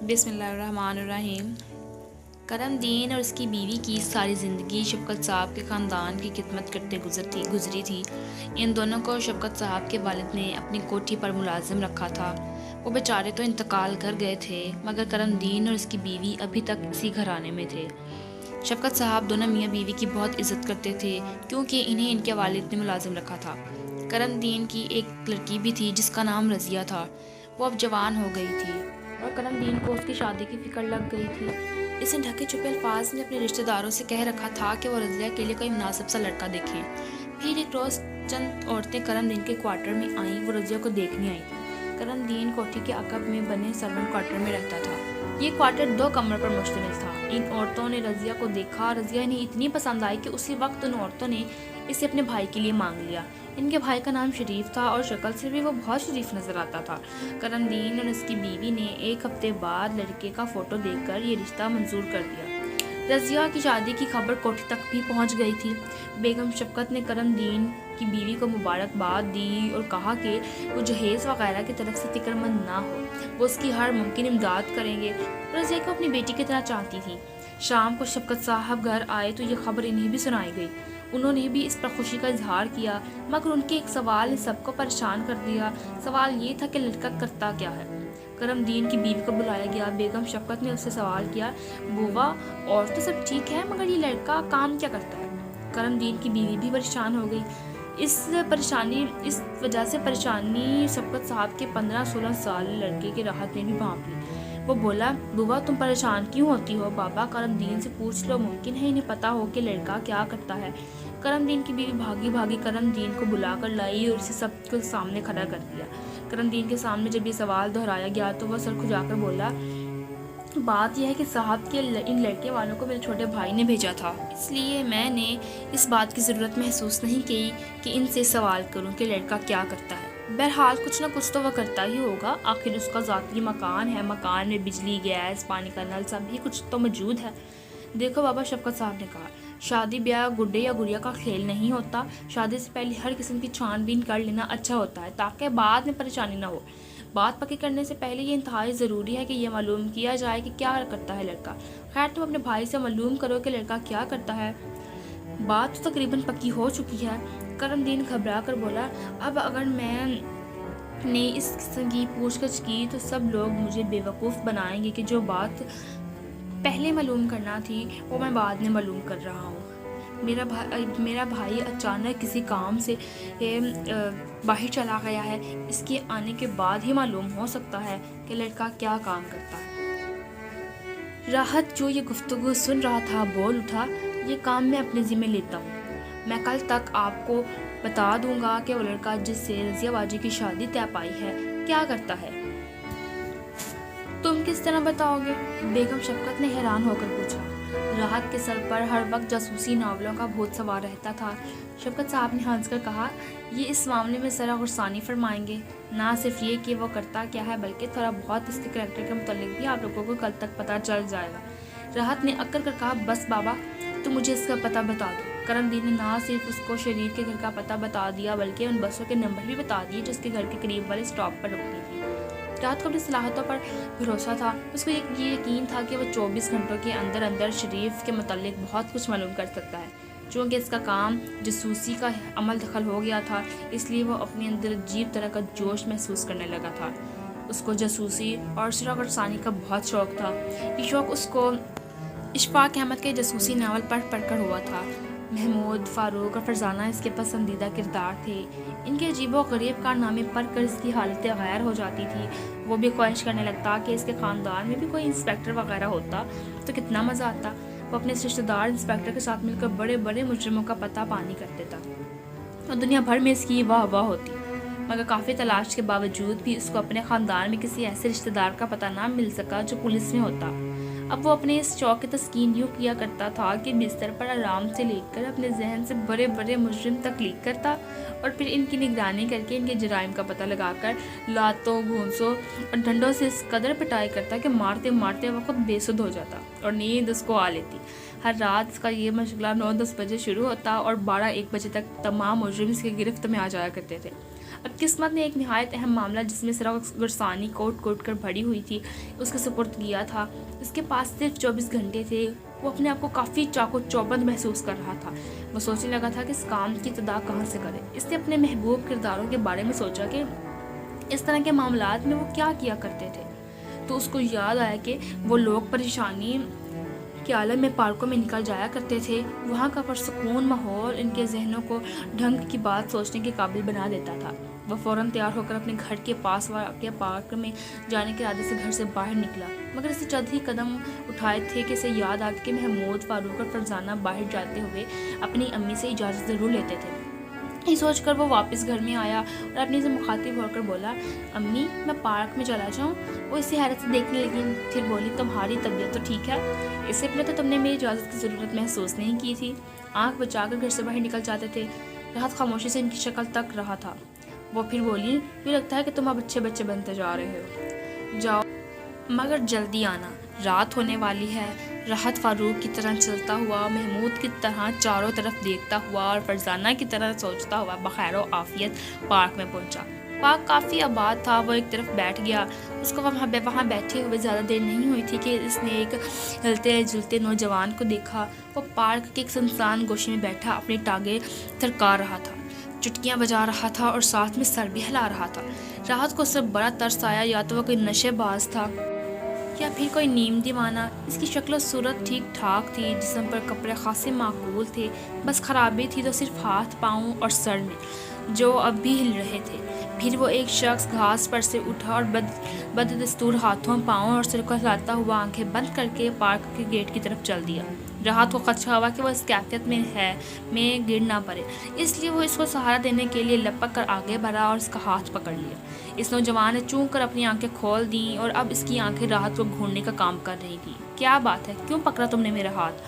بسم اللہ الرحمن الرحیم۔ کرم دین اور اس کی بیوی کی ساری زندگی شفقت صاحب کے خاندان کی خدمت کرتے گزری تھی۔ ان دونوں کو شفقت صاحب کے والد نے اپنی کوٹھی پر ملازم رکھا تھا۔ وہ بیچارے تو انتقال کر گئے تھے، مگر کرم دین اور اس کی بیوی ابھی تک اسی گھرانے میں تھے۔ شفقت صاحب دونوں میاں بیوی کی بہت عزت کرتے تھے، کیونکہ انہیں ان کے والد نے ملازم رکھا تھا۔ کرم دین کی ایک لڑکی بھی تھی جس کا نام رضیہ تھا۔ وہ اب جوان ہو گئی تھی اور کرم دین کو اس کی شادی کی فکر لگ گئی تھی۔ اس نے ڈھکے چھپے الفاظ میں اپنے رشتہ داروں سے کہہ رکھا تھا کہ وہ رضیہ کے لیے کوئی مناسب سا لڑکا دیکھیں۔ پھر ایک روز چند عورتیں کرم دین کے کوارٹر میں آئیں۔ وہ رضیہ کو دیکھنے آئی تھی۔ کرم دین کوٹھی کے عقب میں بنے سرونٹ کوارٹر میں رہتا تھا۔ یہ کوارٹر 2 کمروں پر مشتمل تھا۔ ان عورتوں نے رضیہ کو دیکھا۔ رضیہ انہیں اتنی پسند آئی کہ اسی وقت ان عورتوں نے اسے اپنے بھائی کے لیے مانگ لیا۔ ان کے بھائی کا نام شریف تھا اور شکل سے بھی وہ بہت شریف نظر آتا تھا۔ کرم دین اور اس کی بیوی نے 1 ہفتے بعد لڑکے کا فوٹو دیکھ کر یہ رشتہ منظور کر دیا۔ رضیہ کی شادی کی خبر کوٹھی تک بھی پہنچ گئی تھی۔ بیگم شفقت نے کرم دین کی بیوی کو مبارکباد دی اور کہا کہ وہ جہیز وغیرہ کی طرف سے فکر مند نہ ہو، وہ اس کی ہر ممکن امداد کریں گے۔ رضیہ کو اپنی بیٹی کی طرح چاہتی تھی۔ شام کو شفقت صاحب گھر آئے تو یہ خبر انہیں بھی سنائی گئی۔ انہوں نے بھی اس پر خوشی کا اظہار کیا، مگر ان کے ایک سوال نے سب کو پریشان کر دیا۔ سوال یہ تھا کہ لڑکا کرتا کیا ہے۔ کرم دین کی بیوی کو بلایا گیا۔ بیگم شفقت نے اس سے سوال کیا، بوا اور تو سب ٹھیک ہے، مگر یہ لڑکا کام کیا کرتا ہے؟ کرم دین کی بیوی بھی پریشان ہو گئی۔ اس وجہ سے پریشانی شفقت صاحب کے 15-16 سال لڑکے کے راحت نے بھی بھانپ لی۔ وہ بولا، بوا تم پریشان کیوں ہوتی ہو؟ بابا کرم دین سے پوچھ لو، ممکن ہے انہیں پتا ہو کہ لڑکا کیا کرتا ہے۔ کرم دین کی بیوی بھاگی بھاگی کرم دین کو بلا کر لائی اور اسے سب کے سامنے کھڑا کر دیا۔ کرم دین کے سامنے جب یہ سوال دہرایا گیا تو وہ سر کھجا کر بولا، بات یہ ہے کہ صاحب کے ان لڑکے والوں کو میرے چھوٹے بھائی نے بھیجا تھا، اس لیے میں نے اس بات کی ضرورت محسوس نہیں کی کہ ان سے سوال کروں کہ لڑکا کیا کرتا ہے۔ بہرحال کچھ نہ کچھ تو وہ کرتا ہی ہوگا، آخر اس کا ذاتی مکان ہے، مکان میں بجلی، گیس، پانی کا نل سب ہی کچھ تو موجود ہے۔ دیکھو بابا، شفقت صاحب نے کہا، شادی بیاہ گڈے یا گڑیا کا کھیل نہیں ہوتا۔ شادی سے پہلے ہر قسم کی چھان بین کر لینا اچھا ہوتا ہے تاکہ بعد میں پریشانی نہ ہو۔ بات پکی کرنے سے پہلے یہ انتہائی ضروری ہے کہ یہ معلوم کیا جائے کہ کیا کرتا ہے لڑکا۔ خیر تم اپنے بھائی سے معلوم کرو کہ لڑکا کیا کرتا ہے۔ بات تو تقریباً پکی ہو چکی ہے۔ کرم دین گھبرا کر بولا، اب اگر میں نے اس قسم کی پوچھ گچھ کی تو سب لوگ مجھے بے وقوف بنائیں گے کہ جو بات پہلے معلوم کرنا تھی وہ میں بعد میں معلوم کر رہا ہوں۔ میرا بھائی اچانک کسی کام سے باہر چلا گیا ہے، اس کے آنے کے بعد ہی معلوم ہو سکتا ہے کہ لڑکا کیا کام کرتا ہے۔ راحت جو یہ گفتگو سن رہا تھا بول اٹھا، یہ کام میں اپنے ذمہ لیتا ہوں۔ میں کل تک آپ کو بتا دوں گا کہ وہ لڑکا جس سے رضیہ باجی کی شادی طے پائی ہے کیا کرتا ہے۔ تم کس طرح بتاؤ گے؟ بیگم شفقت نے حیران ہو کر پوچھا۔ راحت کے سر پر ہر وقت جاسوسی ناولوں کا بھوت سوار رہتا تھا۔ شفقت صاحب نے ہنس کر کہا، یہ اس معاملے میں ذرا غرسانی فرمائیں گے؟ نہ صرف یہ کہ وہ کرتا کیا ہے بلکہ تھوڑا بہت اس کے کریکٹر کے متعلق بھی آپ لوگوں کو کل تک پتہ چل جائے گا۔ راحت نے اکڑ کر کہا، بس بابا تم مجھے اس کا پتہ بتا دو۔ کرم دین نے نہ صرف اس کو شریف کے گھر کا پتہ بتا دیا بلکہ ان بسوں کے نمبر بھی بتا دیے جو اس کے گھر کے قریب والے اسٹاپ پر رکتی تھی۔ رات کو اپنی صلاحیتوں پر بھروسہ تھا۔ اس کو یہ یقین تھا کہ وہ 24 گھنٹوں کے اندر اندر شریف کے متعلق بہت کچھ معلوم کر سکتا ہے۔ چونکہ اس کا کام جاسوسی کا عمل دخل ہو گیا تھا، اس لیے وہ اپنے اندر عجیب طرح کا جوش محسوس کرنے لگا تھا۔ اس کو جاسوسی اور سرغ ثانی کا بہت شوق تھا۔ یہ شوق اس کو اشفاق احمد کے جاسوسی ناول پڑھ کر ہوا تھا۔ محمود، فاروق اور فرزانہ اس کے پسندیدہ کردار تھے۔ ان کے عجیب و غریب کارنامے پڑھ کر اس کی حالت غیر ہو جاتی تھی۔ وہ بھی خواہش کرنے لگتا کہ اس کے خاندان میں بھی کوئی انسپیکٹر وغیرہ ہوتا تو کتنا مزہ آتا۔ وہ اپنے رشتہ دار انسپیکٹر کے ساتھ مل کر بڑے بڑے مجرموں کا پتہ پانی کر دیتا اور دنیا بھر میں اس کی واہ واہ ہوتی، مگر کافی تلاش کے باوجود بھی اس کو اپنے خاندان میں کسی ایسے رشتہ دار کا پتہ نہ مل سکا جو پولیس میں ہوتا۔ اب وہ اپنے اس شوق کی تسکین یوں کیا کرتا تھا کہ بستر پر آرام سے لیٹ کر اپنے ذہن سے بڑے بڑے مجرم تخلیق کرتا اور پھر ان کی نگرانی کر کے ان کے جرائم کا پتہ لگا کر لاتوں، گھونسوں اور ڈنڈوں سے اس قدر پٹائی کرتا کہ مارتے مارتے وہ خود بے سدھ ہو جاتا اور نیند اس کو آ لیتی۔ ہر رات اس کا یہ مشغلہ 9-10 بجے شروع ہوتا اور 12-1 بجے تک تمام مجرم اس کی گرفت میں آ جایا کرتے تھے۔ اب قسمت نے ایک نہایت اہم معاملہ جس میں صرف گرسانی کوٹ کوٹ کر بھری ہوئی تھی اس کے سپرد کیا تھا۔ اس کے پاس صرف 24 گھنٹے تھے۔ وہ اپنے آپ کو کافی چاقو چوبند محسوس کر رہا تھا۔ وہ سوچنے لگا تھا کہ اس کام کی ابتدا کہاں سے کرے۔ اس نے اپنے محبوب کرداروں کے بارے میں سوچا کہ اس طرح کے معاملات میں وہ کیا کیا کرتے تھے، تو اس کو یاد آیا کہ وہ لوگ پریشانی کے عالم میں پارکوں میں نکل جایا کرتے تھے۔ وہاں کا پرسکون ماحول ان کے ذہنوں کو ڈھنگ کی بات سوچنے کے قابل بنا دیتا تھا۔ وہ فوراً تیار ہو کر اپنے گھر کے پاس واقع پارک میں جانے کے ارادے سے گھر سے باہر نکلا، مگر اسے چند ہی قدم اٹھائے تھے کہ اسے یاد آ کہ محمود، فاروق اور فرزانہ باہر جاتے ہوئے اپنی امی سے اجازت ضرور لیتے تھے۔ یہ سوچ کر وہ واپس گھر میں آیا اور اپنی سے مخاطب ہو کر بولا، امی میں پارک میں چلا جاؤں؟ وہ اسے حیرت سے دیکھنے لگی، پھر بولی، تمہاری طبیعت تو ٹھیک ہے؟ اس سے پہلے تو تم نے میری اجازت کی ضرورت محسوس نہیں کی تھی۔ آنکھ بچا کر گھر سے باہر نکل جاتے تھے۔ راحت خاموشی سے ان کی شکل تک رہا تھا۔ وہ پھر بولی، یہ لگتا ہے کہ تم اب اچھے بچے بنتے جا رہے ہو، جاؤ مگر جلدی آنا، رات ہونے والی ہے۔ راحت فاروق کی طرح چلتا ہوا، محمود کی طرح چاروں طرف دیکھتا ہوا اور فرزانہ کی طرح سوچتا ہوا بخیر و عافیت پارک میں پہنچا۔ پارک کافی آباد تھا۔ وہ ایک طرف بیٹھ گیا۔ اس کو وہاں بیٹھے ہوئے زیادہ دیر نہیں ہوئی تھی کہ اس نے ایک ہلتے جلتے نوجوان کو دیکھا۔ وہ پارک کے ایک سنسان گوشے میں بیٹھا اپنی ٹانگیں تھرکا رہا تھا، چٹکیاں بجا رہا تھا اور ساتھ میں سر بھی ہلا رہا تھا۔ راحت کو اس سے بڑا ترس آیا، یا تو وہ کوئی نشے باز تھا یا پھر کوئی نیم دیوانہ۔ اس کی شکل و صورت ٹھیک ٹھاک تھی، جسم پر کپڑے خاصے معقول تھے، بس خرابی تھی تو صرف ہاتھ، پاؤں اور سر میں، جو اب بھی ہل رہے تھے۔ پھر وہ ایک شخص گھاس پر سے اٹھا اور بددستور ہاتھوں، پاؤں اور سر کو ہلاتا ہوا آنکھیں بند کر کے پارک کے گیٹ کی طرف چل دیا۔ راحت کو خدشہ ہوا کہ وہ اس کیفیت میں گر نہ پڑے، اس لیے وہ اس کو سہارا دینے کے لیے لپک کر آگے بڑھا اور اس کا ہاتھ پکڑ لیا۔ اس نوجوان نے چونک کر اپنی آنکھیں کھول دیں اور اب اس کی آنکھیں راحت کو گھورنے کا کام کر رہی تھیں۔ کیا بات ہے، کیوں پکڑا تم نے میرا ہاتھ؟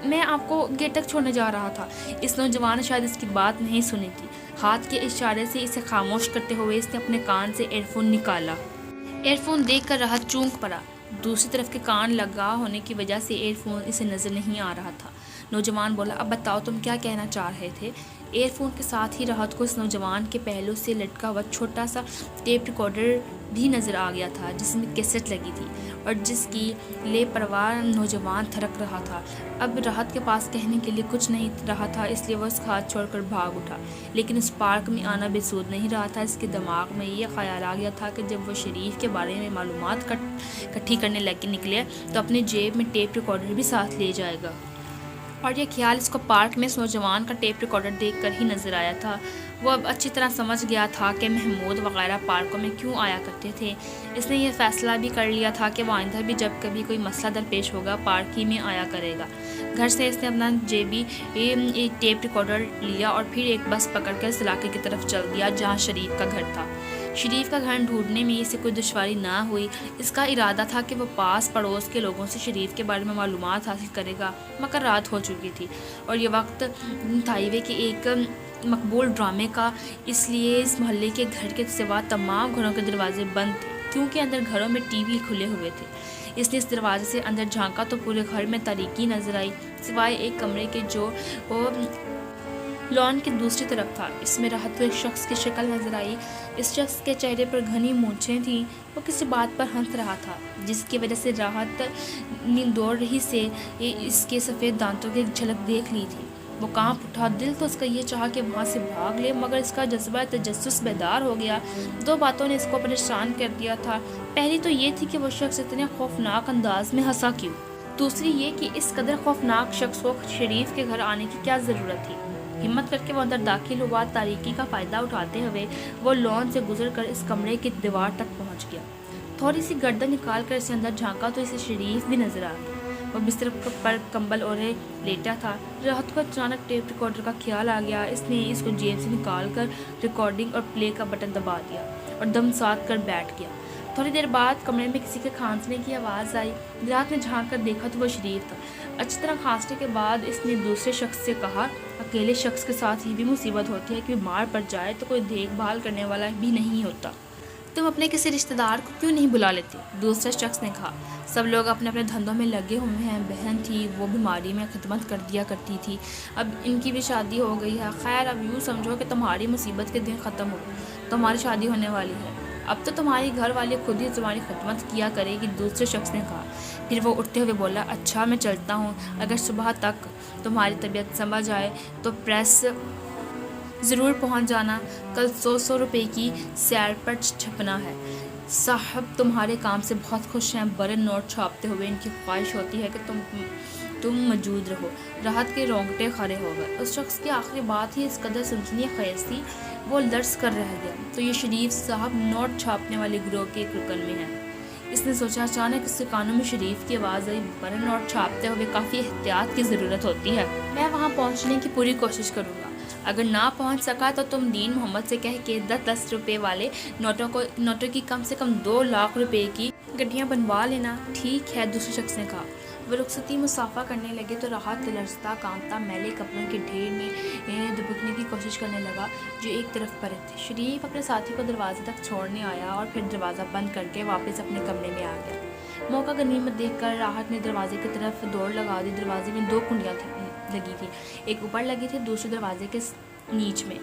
میں آپ کو گیٹ تک چھوڑنے جا رہا تھا۔ اس نوجوان نے شاید اس کی بات نہیں سنی تھی۔ ہاتھ کے اشارے سے اسے خاموش کرتے ہوئے اس نے اپنے کان سے ایئر فون نکالا۔ ایئر فون دیکھ کر راحت چونک پڑا۔ دوسری طرف کے کان لگا ہونے کی وجہ سے ایئر فون اسے نظر نہیں آ رہا تھا۔ نوجوان بولا، اب بتاؤ تم کیا کہنا چاہ رہے تھے؟ ایئر فون کے ساتھ ہی راحت کو اس نوجوان کے پہلو سے لٹکا ہوا چھوٹا سا ٹیپ ریکارڈر بھی نظر آ گیا تھا، جس میں کیسٹ لگی تھی اور جس کی لے پرواہ نوجوان تھرک رہا تھا۔ اب راحت کے پاس کہنے کے لیے کچھ نہیں رہا تھا، اس لیے وہ اس کا ہاتھ چھوڑ کر بھاگ اٹھا۔ لیکن اس پارک میں آنا بے سود نہیں رہا تھا۔ اس کے دماغ میں یہ خیال آ گیا تھا کہ جب وہ شریف کے بارے میں معلومات اکٹھی کرنے نکلے تو اپنی جیب میں ٹیپ ریکارڈر بھی ساتھ لے جائے گا، اور یہ خیال اس کو پارک میں اس نوجوان کا ٹیپ ریکارڈر دیکھ کر ہی نظر آیا تھا۔ وہ اب اچھی طرح سمجھ گیا تھا کہ محمود وغیرہ پارکوں میں کیوں آیا کرتے تھے۔ اس نے یہ فیصلہ بھی کر لیا تھا کہ وہ آئندہ بھی جب کبھی کوئی مسئلہ درپیش ہوگا پارک ہی میں آیا کرے گا۔ گھر سے اس نے اپنا جیبی ٹیپ ریکارڈر لیا اور پھر ایک بس پکڑ کر اس علاقے کی طرف چل دیا جہاں شریف کا گھر تھا۔ شریف کا گھر ڈھونڈنے میں اسے کوئی دشواری نہ ہوئی۔ اس کا ارادہ تھا کہ وہ پاس پڑوس کے لوگوں سے شریف کے بارے میں معلومات حاصل کرے گا، مگر رات ہو چکی تھی اور یہ وقت تھائیوے کے ایک مقبول ڈرامے کا، اس لیے اس محلے کے گھر کے سوا تمام گھروں کے دروازے بند تھے، کیونکہ اندر گھروں میں ٹی وی کھلے ہوئے تھے۔ اس نے اس دروازے سے اندر جھانکا تو پورے گھر میں تاریکی نظر آئی، سوائے ایک کمرے کے جو لان کی دوسری طرف تھا۔ اس میں راحت کو ایک شخص کی شکل نظر آئی۔ اس شخص کے چہرے پر گھنی مونچھیں تھیں۔ وہ کسی بات پر ہنس رہا تھا، جس کی وجہ سے راحت نیند دوڑ رہی سے اس کے سفید دانتوں کی ایک جھلک دیکھ لی تھی۔ وہ کانپ اٹھا۔ دل تو اس کا یہ چاہا کہ وہاں سے بھاگ لے، مگر اس کا جذبہ تجسس بیدار ہو گیا۔ دو باتوں نے اس کو پریشان کر دیا تھا۔ پہلی تو یہ تھی کہ وہ شخص اتنے خوفناک انداز میں ہنسا کیوں؟ دوسری یہ کہ اس قدر خوفناک شخص کو شریف کے گھر آنے کی کیا ضرورت تھی؟ ہمت کر کے وہ اندر داخل ہوا۔ تاریکی کا فائدہ اٹھاتے ہوئے وہ لان سے گزر کر اس کمرے کی دیوار تک پہنچ گیا۔ تھوڑی سی گردن نکال کر اسے اندر جھانکا تو اسے شریف بھی نظر آ گیا۔ وہ بستر پر کمبل اوڑھے لیٹا تھا۔ راحت کو اچانک ٹیپ ریکارڈر کا خیال آ گیا۔ اس نے اس کو جیب سے نکال کر ریکارڈنگ اور پلے کا بٹن دبا دیا اور دم ساتھ کر بیٹھ گیا۔ تھوڑی دیر بعد کمرے میں کسی کے کھانسنے کی آواز آئی۔ راحت نے جھانک کر دیکھا تو وہ شریف تھا۔ اچھی طرح کھانسنے کے بعد اس نے دوسرے شخص سے کہا، اکیلے شخص کے ساتھ یہ بھی مصیبت ہوتی ہے کہ بیمار پڑ جائے تو کوئی دیکھ بھال کرنے والا بھی نہیں ہوتا۔ تم اپنے کسی رشتہ دار کو کیوں نہیں بلا لیتی؟ دوسرے شخص نے کہا، سب لوگ اپنے اپنے دھندوں میں لگے ہوئے ہیں، بہن تھی وہ بیماری میں خدمت کر دیا کرتی تھی، اب ان کی بھی شادی ہو گئی ہے، خیر اب یوں سمجھو کہ تمہاری مصیبت کے دن ختم ہو، تمہاری شادی ہونے والی ہے، اب تو تمہاری گھر والی خود ہی تمہاری خدمت کیا کرے گی۔ دوسرے شخص نے کہا، پھر وہ اٹھتے ہوئے بولا، اچھا میں چلتا ہوں، اگر صبح تک تمہاری طبیعت سمجھ آئے تو پریس ضرور پہنچ جانا، کل 100 روپے کی سیر پر چھپنا ہے۔ صاحب تمہارے کام سے بہت خوش ہیں، بڑے نوٹ چھاپتے ہوئے ان کی خواہش ہوتی ہے کہ تم موجود رہو۔ راحت کے رونگٹے کھڑے ہو گئے، اس شخص کی آخری بات ہی اس قدر سنسنی خیز تھی، وہ لرز کر رہ گیا۔ تو یہ شریف صاحب نوٹ چھاپنے والے گروہ کے ایک رکن میں ہیں۔ اس نے سوچا، اچانک اس کے کانوں میں شریف کی آواز آئی، بڑے نوٹ چھاپتے ہوئے کافی احتیاط کی ضرورت ہوتی ہے، میں وہاں پہنچنے کی پوری کوشش کروں گا، اگر نہ پہنچ سکا تو تم دین محمد سے کہہ کے 10 روپے والے نوٹوں کی کم سے کم 2 لاکھ روپے کی گڈیاں بنوا لینا۔ ٹھیک ہے، دوسرے شخص نے کہا۔ وہ رخصتی مصافحہ کرنے لگے تو راحت لرزتا کانپتا میلے کپڑوں کے ڈھیر میں دبکنے کی کوشش کرنے لگا جو ایک طرف پڑے تھے۔ شریف اپنے ساتھی کو دروازے تک چھوڑنے آیا اور پھر دروازہ بند کر کے واپس اپنے کمرے میں آ گیا۔ موقع غنیمت دیکھ کر راحت نے دروازے کی طرف دوڑ لگا دی۔ دروازے میں 2 کنڈیاں لگی تھی، ایک اوپر لگی تھی، دوسری دروازے کے نیچ میں۔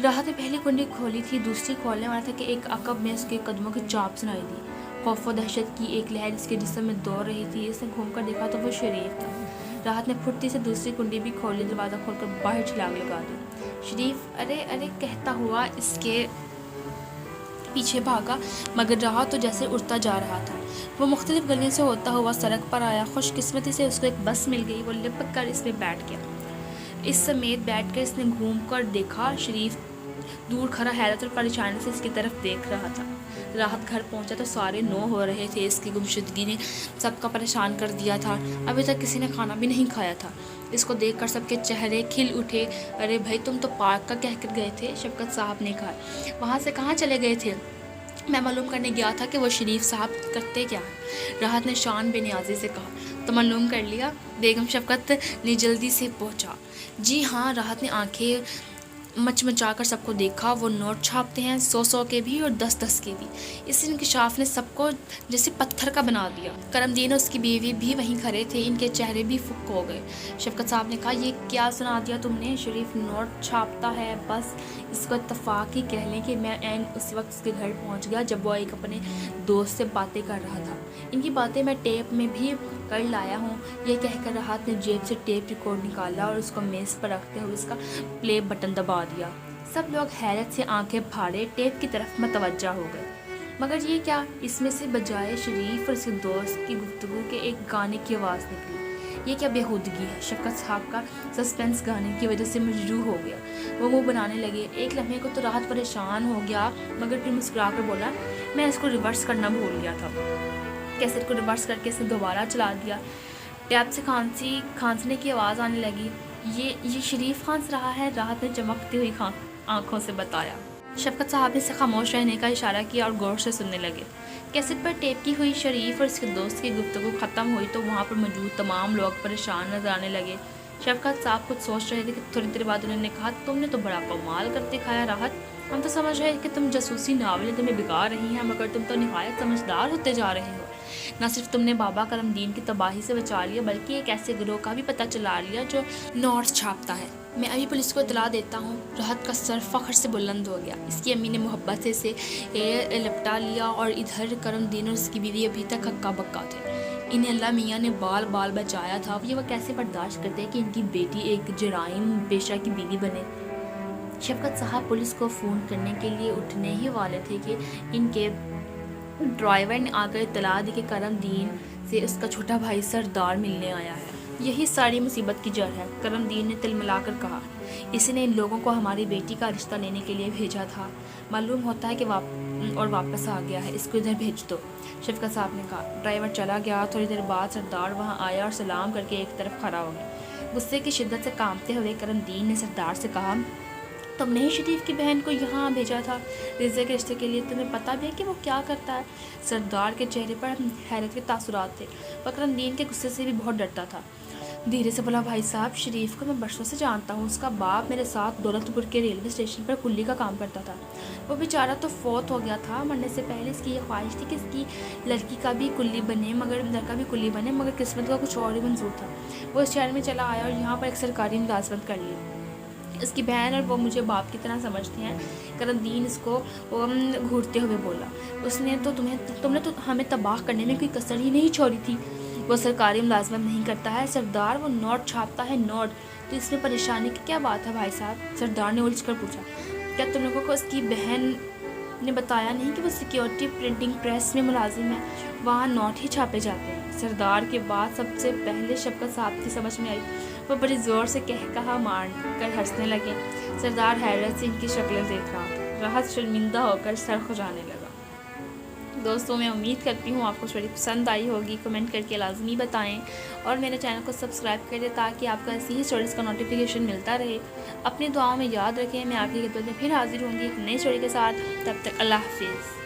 راحت نے پہلی کنڈی کھولی تھی، دوسری کھولنے والا تھا کہ ایک عقب میں اس کے قدموں کی چاپ سنائی دی۔ خوف و دہشت کی ایک لہر اس کے جسم میں دوڑ رہی تھی۔ اس نے گھوم کر دیکھا تو وہ شریف تھا۔ راحت نے پھرتی سے دوسری کنڈی بھی کھولی، دروازہ کھول کر باہر چھلانگ لگا دی۔ شریف ارے ارے کہتا ہوا اس کے پیچھے بھاگا، مگر راحت تو جیسے اڑتا جا رہا تھا۔ وہ مختلف گلیوں سے ہوتا ہوا سڑک پر آیا۔ خوش قسمتی سے اس کو ایک بس مل گئی، وہ لپک کر اس میں بیٹھ گیا۔ اس سمیت بیٹھ کر اس نے گھوم کر دیکھا، شریف دور کھڑا حیرت اور پریشانی سے اس کی طرف دیکھ رہا تھا۔ راحت گھر پہنچا تو سارے نو ہو رہے تھے، اس کی گمشدگی نے سب کا پریشان کر دیا تھا، ابھی تک کسی نے کھانا بھی نہیں کھایا تھا۔ اس کو دیکھ کر سب کے چہرے کھل اٹھے۔ ارے بھائی تم تو پارک کا کہہ کر گئے تھے، شفقت صاحب نے کہا۔ وہاں سے کہاں چلے گئے تھے؟ میں معلوم کرنے گیا تھا کہ وہ شریف صاحب کرتے کیا ہیں، راحت نے شان بے نیازی سے کہا۔ تو معلوم کر لیا؟ بیگم شفقت نے جلدی سے پہنچا۔ جی ہاں، راحت نے آنکھیں مچمچا کر سب کو دیکھا۔ وہ نوٹ چھاپتے ہیں، 100 کے بھی اور 10 کے بھی۔ اس انکشاف نے سب کو جیسے پتھر کا بنا دیا۔ کرم دین اور اس کی بیوی بھی وہیں کھڑے تھے، ان کے چہرے بھی فک ہو گئے۔ شفقت صاحب نے کہا، یہ کیا سنا دیا تم نے؟ شریف نوٹ چھاپتا ہے، بس اس کو اتفاق ہی کہہ لیں کہ میں عین اس وقت اس کے گھر پہنچ گیا جب وہ ایک اپنے دوست سے باتیں کر رہا تھا۔ ان کی باتیں میں ٹیپ میں بھی کر لایا ہوں۔ یہ کہہ کر راحت نے جیب سے ٹیپ ریکارڈ نکالا اور اس کو میز پر رکھتے ہوئے اس کا پلے بٹن دبا دیا۔ سب لوگ حیرت سے آنکھیں پھاڑے ٹیپ کی طرف متوجہ ہو گئے۔ مگر یہ کیا؟ اس میں سے بجائے شریف اور اس کے دوست کی گفتگو کے ایک گانے کی آواز نکلی۔ یہ کیا بےہودگی ہے؟ شفقت صاحب کا سسپینس گانے کی وجہ سے مجروح ہو گیا۔ وہ منہ بنانے لگے۔ ایک لمحے کو تو راحت پریشان ہو گیا، مگر پھر مسکرا کر بولا، میں اس کو ریورس کرنا بھول گیا تھا۔ کیسٹ کو ریورس کر کے اسے دوبارہ چلا دیا۔ ٹیپ سے کھانسنے کی آواز آنے لگی۔ یہ شریف کھانس رہا ہے، راحت نے چمکتی ہوئی آنکھوں سے بتایا۔ شفقت صاحب نے اسے خاموش رہنے کا اشارہ کیا اور غور سے سننے لگے۔ کیسٹ پر ٹیپ کی ہوئی شریف اور اس کے دوست کی گفتگو ختم ہوئی تو وہاں پر موجود تمام لوگ پریشان نظر آنے لگے۔ شفقت صاحب خود سوچ رہے تھے کہ تھوڑی دیر بعد انہوں نے کہا، تم نے تو بڑا کمال کر دکھایا راحت، ہم تو سمجھ رہے کہ تم جاسوسی ناولیں تمہیں بگاڑ رہی ہیں، مگر تم تو نہایت سمجھدار ہوتے جا رہے ہو۔ نہ صرف تم نے بابا کرم دین کی تباہی سے بچا لیا، بلکہ ایک ایسے گروہ کا بھی پتہ چلا لیا جو نوٹس چھاپتا ہے۔ میں ابھی پولیس کو اطلاع دیتا ہوں۔ راحت کا سر فخر سے بلند ہو گیا۔ اس کی امی نے محبت سے اسے لپٹا لیا اور ادھر کرم دین اور اس کی بیوی ابھی تک ہکا بکا تھے۔ انہیں اللہ میاں نے بال بچایا تھا، یہ وہ کیسے برداشت کرتے کہ ان کی بیٹی ایک جرائم پیشہ کی بیوی بنے۔ شفقت صاحب پولیس کو فون کرنے کے لیے اٹھنے ہی والے تھے کہ ان کے ڈرائیور نے آ کر اطلاع دی کہ کرم دین سے اس کا چھوٹا بھائی سردار ملنے آیا ہے۔ یہی ساری مصیبت کی جڑ ہے، کرم دین نے تلملا کر کہا۔ اس نے ان لوگوں کو ہماری بیٹی کا رشتہ لینے کے لیے بھیجا تھا، معلوم ہوتا ہے کہ واپس آ گیا ہے، اس کو ادھر بھیج دو، شفقت صاحب نے کہا۔ ڈرائیور چلا گیا۔ تھوڑی دیر بعد سردار وہاں آیا اور سلام کر کے ایک طرف کھڑا ہو گیا۔ غصے کی شدت سے کانپتے ہوئے کرم دین نے سردار سے کہا، تم نے ہی شریف کی بہن کو یہاں بھیجا تھا رضا کے رشتے کے لیے، تمہیں پتہ بھی ہے کہ وہ کیا کرتا ہے؟ سردار کے چہرے پر حیرت کے تاثرات تھے، کرم دین کے غصے سے بھی بہت ڈرتا تھا۔ دھیرے سے بولا، بھائی صاحب شریف کو میں برسوں سے جانتا ہوں، اس کا باپ میرے ساتھ دولت پور کے ریلوے اسٹیشن پر کلی کا کام کرتا تھا، وہ بیچارہ تو فوت ہو گیا تھا، مرنے سے پہلے اس کی یہ خواہش تھی کہ اس کی لڑکی کا بھی کلی بنے، مگر قسمت کا کچھ اور ہی منظور تھا، وہ اس شہر میں چلا آیا اور یہاں پر ایک سرکاری ملازمت کر لی۔ اس کی بہن اور وہ مجھے باپ کی طرح سمجھتی ہیں۔ کرم دین اس کو گھورتے ہوئے بولا، تم نے تو ہمیں تباہ کرنے میں کوئی کسر ہی نہیں چھوڑی تھی۔ وہ سرکاری ملازمت نہیں کرتا ہے سردار، وہ نوٹ چھاپتا ہے، نوٹ۔ تو اس میں پریشانی کی کیا بات ہے بھائی صاحب؟ سردار نے الجھ کر پوچھا۔ کیا تم لوگوں کو اس کی بہن نے بتایا نہیں کہ وہ سیکیورٹی پرنٹنگ پریس میں ملازم ہے، وہاں نوٹ ہی چھاپے جاتے ہیں؟ سردار کے بعد سب سے پہلے شفقت صاحب کی سمجھ میں آئی، وہ بڑی زور سے کہا مار کر ہنسنے لگے۔ سردار حیرت سے ان کی شکلیں دیکھ رہا شرمندہ ہو کر سر کھجانے لگا۔ دوستوں، میں امید کرتی ہوں آپ کو اسٹوری پسند آئی ہوگی، کمنٹ کر کے لازمی بتائیں اور میرے چینل کو سبسکرائب کر دیں تاکہ آپ کو ایسی ہی اسٹوریز کا نوٹیفیکیشن ملتا رہے۔ اپنی دعاؤں میں یاد رکھیں، میں آپ کی خدمت میں پھر حاضر ہوں گی ایک نئی اسٹوری کے ساتھ۔ تب تک اللہ حافظ۔